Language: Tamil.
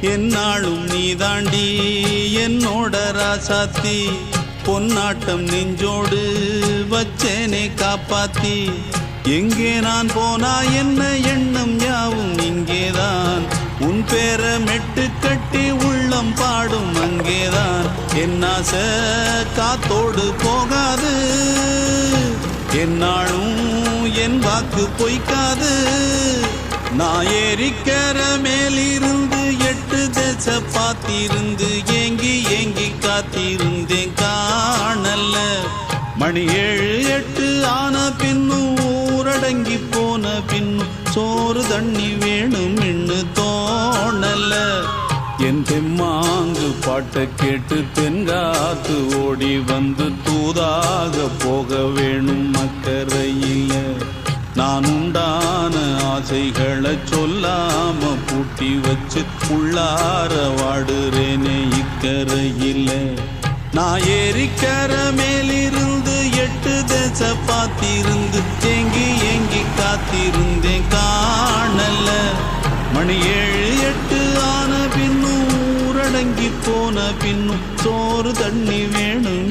என்னாலும் நீ தாண்டி என்னோட ராசாத்தி பொன்னாட்டம் நெஞ்சோடு வச்சேனே காப்பாத்தி எங்கே நான் போனா என்ன எண்ணம் யாவும் இங்கேதான் உன் பேர மெட்டு கட்டி உள்ளம் பாடும் அங்கேதான் என் ஆசை காத்தோடு போகாது என்னாலும் என் வாக்கு பொய்க்காது நான் ஏறிக்கிற மேலிருந்து 8 தேச பார்த்திருந்து ஏங்கி ஏங்கி காத்திருந்தேன் காணல மணி 7 8 ஆன பின்னும் ஊரடங்கி போன பின்னும் சோறு தண்ணி வேணும் என்று தோணல என் தெம்மாங்கு பாட்டை கேட்டு தென்காத்து ஓடி வந்து தூதாக போக வேணும் அக்கறையில நான் உண்டான ஆசைகளை சொல்லாம பூட்டி வச்சு உள்ளார வாடுறேனே இக்கரையில நான் ஏறிக்கிற மேலிருந்து 8 தேச பார்த்திருந்து ஏங்கி ஏங்கி காத்திருந்தேன் காணல மணி 7 8 ஆன பின்னும் ஊரடங்கி போன பின்னும் சோறு தண்ணி வேணும்